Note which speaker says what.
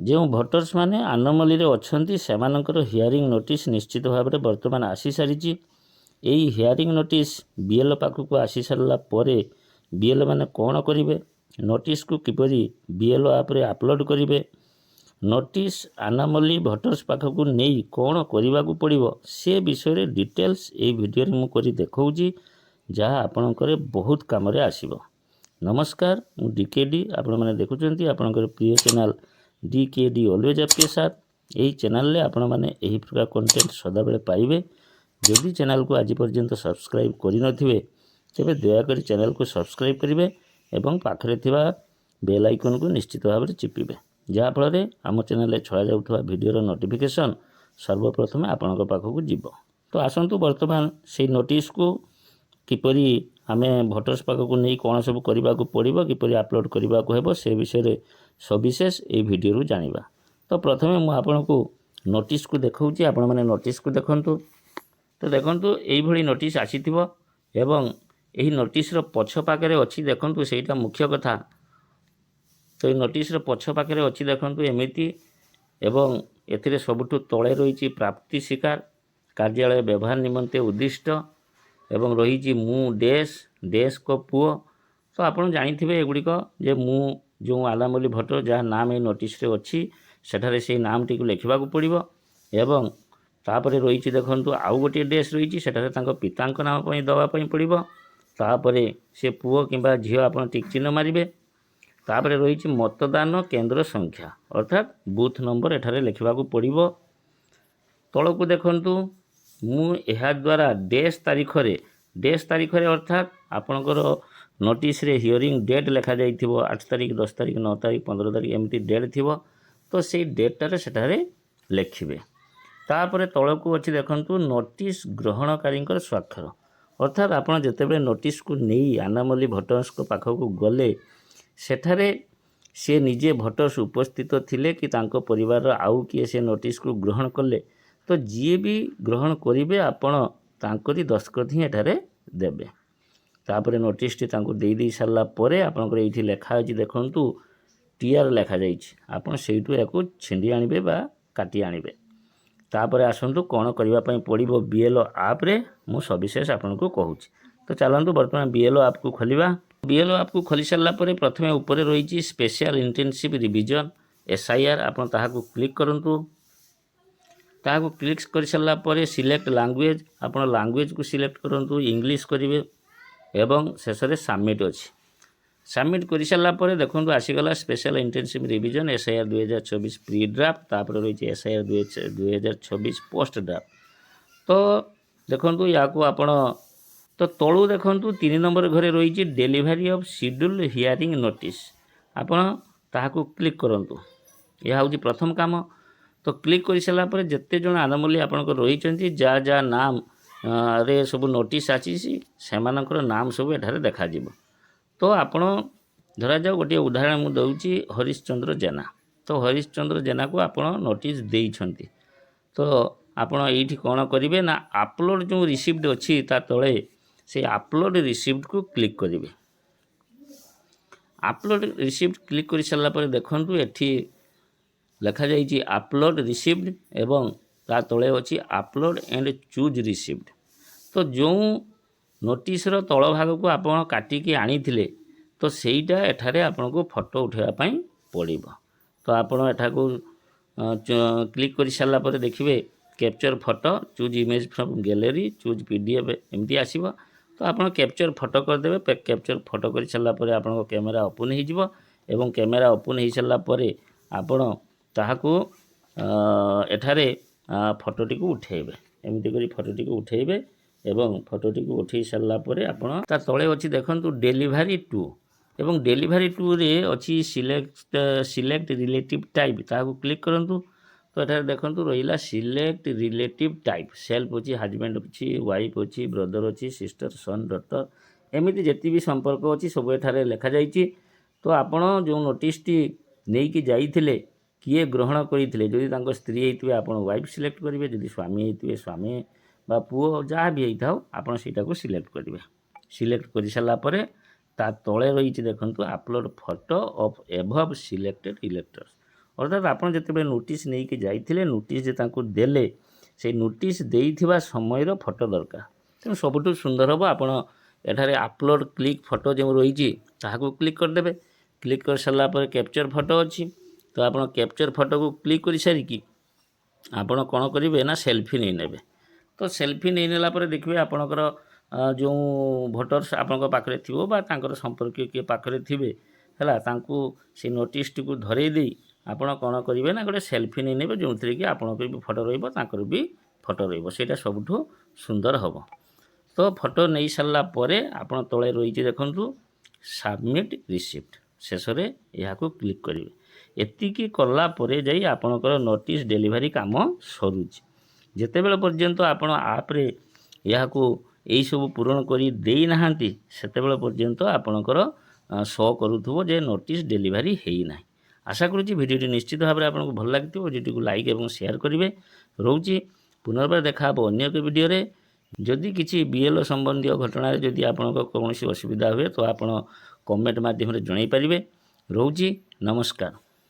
Speaker 1: जो भोटर्स माने आनोमली अच्छी से हियरिंग नोटिस निश्चित भाव में बर्तमान आसी सारी। यही हियरिंग नोटिस बीएलओ पाखक आसी सारा बीएलओ मैंने कौन करेंगे, नोटिस को किपरि बीएलओ आप्रे अपलोड करेंगे, नोटिस आनोमली भोटर्स पाखक नहीं कौन करने को पड़ो से विषय डिटेल्स ये वीडियो मुझे देखा जहाँ आपणकर बहुत कम आसब। नमस्कार, मु डीकेडी आपण मैंने देखुं आपणकर प्रिय चैनल डीकेडी ऑलवेज आपके साथ। यही चैनल आपण मैंने यही प्रकार कंटेंट सदाबले पाइबे। जदि चैनल को आज पर्यंत सब्सक्राइब करें तेरे दयाकोरी चैनल को सब्सक्राइब करेंगे और पाखरे थिबा बेल आइकन को निश्चित भाव में चिपिबे, जहाँफल आम चैनल छड़ा जाउथबा वीडियोर नोटिफिकेशन सर्वप्रथमे आपण पाखक जीव। तो आसतु बर्तमान से नोटिस को किपरि आमे भोटर्स पाखक नहीं कौन सब करने को पड़ो, किपरि अपलोड करने को हेबो से विषय सविशेष ये वीडियो जानिबा। तो प्रथमे मु आपन को नोटिस को देखौची, आपण माने नोटिस को देखंतु। तो देखंतु एई भली नोटिस आसीथिबो एवं एही नोटिस रो पछ पाखरे अछि देखंतु, सेटा मुख्य कथा। तो ये नोटिस रो पछ पाखरे अछि देखंतु एमिति एवं एथिरे सबुठु तळे रहिछि प्राप्ति शिकार कार्यालय व्यवहार निमंते उद्दिष्ट एवं रही मु देश को पुओ। तो आपन जानिथिबे एगुड़िक जे मु जो आनामली भोटर जहाँ नाम ये नोटिस रे अच्छी सेठारे से नाम टी लिखा पड़ो एवं तापरे रही देखंतु आउ गोटे डेस रही सेठारे तांको पितांक नाम पई दवापई पड़ो। तापरे से पुओ किंबा झील आपन टिक चिन्ह मारिबे। तापरे रही मतदान केंद्र संख्या अर्थात बूथ नंबर एठारे लिखा पड़ो। तलकू देखंतु मु एहा द्वारा डेस तारीख रे अर्थात आपणकर नोटिस रे हियरिंग डेट लिखा जाइथिबो 8 तारीख 10 तारीख 9 तारीख 15 तारीख एमती डेट थिबो। तो से डेटारे सेठारे लिखिबे। तापरे तलकू अच्छी देखंतु नोटिस ग्रहणकारी स्वाक्षर अर्थात आपन जेतेबेले नोटिस को नहीं आनामली भोटर्स को पाखक गले सेठारे से निजे भोटर्स उपस्थित थिले कि तांको परिवार आउ किए से नोटिस को ग्रहण कले, तो जी भी ग्रहण करेंगे आपण तांकरी दस्तखत ही एठारे देबे। तापरे नोटिस टी तांको दे दी सारा परे आपनकर एठी लेखा अछि देखंतु टीआर लेखा जाइछि, आपण सेइटु याको छिंडी आनिबे बा काटी आनिबे। तापरे आसंतु कोन करिवा पई पड़िबो बीएलओ ऐप रे मु सविशेष आपनको कहूछि। तो चलंतु वर्तमान बीएलओ ऐप को खोलिबा। बीएलओ ऐप को खोली सारा परे प्रथमे ऊपर रहिछि स्पेशल इंटेंसिव रिवीजन एसआईआर, आपण ताहाको क्लिक करंतु। ताहाको क्लिक कर सारा परे सिलेक्ट लैंग्वेज, आपण लैंग्वेज को सिलेक्ट करंतु, इंग्लिश करिवे एवं शेष में सबमिट अच्छी। सबमिट कर सारा पर देखो आसीगला special intensive revision SIR 2024 pre draft, तापर रही एसआईआर 2024 पोस्ट ड्राफ्ट। तो देखो या आपण तो तलू देखु 3 नंबर घरे रही delivery of schedule hearing notice, आपण ताहाको क्लिक करंतु। यह हूँ प्रथम काम। तो क्लिक कर सारा पर जिते जन आनामली आपंकर रही जा जा नाम रे सब नोटिस आसी से नाम सब एठारे देखा जिवो। तो आपण धरा जाओ गोटे उदाहरण मु दउची हरिश्चंद्र जेना। तो हरिश्चंद्र जेना को आपण नोटिस देइछंती। तो आपण एठी कोन करिवे ना अपलोड जो रिसीव्ड अछि ता तळे से अपलोड रिसीव्ड को क्लिक करिवे। अपलोड रिसीव्ड क्लिक कर सारा पर देखंतु एठी लिखा जाइछि अपलोड रिसीव्ड एवं ता तळे अछि अपलोड एंड चूज रिसीव्ड। तो जो नोटिस रो तल भाग को आपण काटिकी आनी थिले तो सेईटा एठारे आपण को फोटो उठेबा पई पड़िबो। तो आपण एठा को क्लिक कर सारा पर देखिबे capture photo choose image from gallery choose PDF एमती आसीबो। तो आपण कैप्चर फोटो कर देबे। कैप्चर फोटो कर सारा पर आपण को कैमरा ओपन हो जिवो एवं कैमरा ओपन हो सारा पर आपण ताहाको एठारे फोटोटी को उठेबे। एमती करी फोटोटी को उठेबे एवं फोटोटी को उठे सारा पर आपण ता तळे अछि देखंतु डेलीवरी टू एवं डेलीवरी टू रे अछि सिलेक्ट रिलेटिव टाइप, ताहाको क्लिक करंतु। तो एठारे देखंतु रहिला सिलेक्ट रिलेटिव टाइप, सेल्फ अछि, हस्बैंड अछि, वाइफ अछि, ब्रदर अछि, सिस्टर, सन, डॉटर एमिति जेति भी संपर्क अछि सब एठारे लिखा जाइछि। तो आपण जो नोटिस टी नै कि जाइथिले किए ग्रहण करिथिले, जदि तांको स्त्री हेतिबे आपण वाइफ सिलेक्ट करिवे, जदि स्वामी हेतिबे स्वामी बा पुओ जहाँ भी होता आपड़ से सिलेक्ट करेंगे। सिलेक्ट कर सारा पर ता तले रही देखंतु upload photo of above selected electors अर्थात आप जिते नोटिस नहीं कि जाइए नोटिस देले से नोटिस देइथिबा समय फोटो दरकार तेणु सबुठ सुंदर हम आप अपलोड क्लिक फोटो जो रही क्लिक करदे क्लिक कर सारापर कैप्चर फोटो अच्छी तो आप कैप्चर फोटो को क्लिक कर सारिकी आपण कौन करेंगे ना सेल्फी नहीं नेबे तो सेल्फी नहीं नेला पर देखिए आपणकर जो भोटर्स आपण पाखे थो संपर्क किए पाखे थे है से नोटिस टी को धरई दे आपण कौन करेंगे ना गोटे सेल्फी नहीं नेबे जो थी कि आपणकर भी फोटो रर भी फोटो रहा सबुठ सुंदर हम तो फोटो नहीं सारा आप तले रही देखु सबमिट रिसिप्ट शेष में यह क्लिक करेंगे एतिकी कलापर जाई आपणकर नोटिस डेलीवरी काम सरुची जितेबेले पर्यंत आपण आप्रे यह यही सब पूरण कर देना सेतेबेले पर्यंत आपणकर शो करूथबो जे नोटिस डेलीवरी होना आशा करुँची भिडियोटी निश्चित भाव में आपको भल लगी भिडियो को लाइक और शेयर करेंगे रोची पुनर्बार देखा अन्य एक वीडियो जदि किसी बीएलओ संबंधी घटना जदि आपन कौन असुविधा हुए तो आप कमेंट माध्यम जन पारे रोची नमस्कार।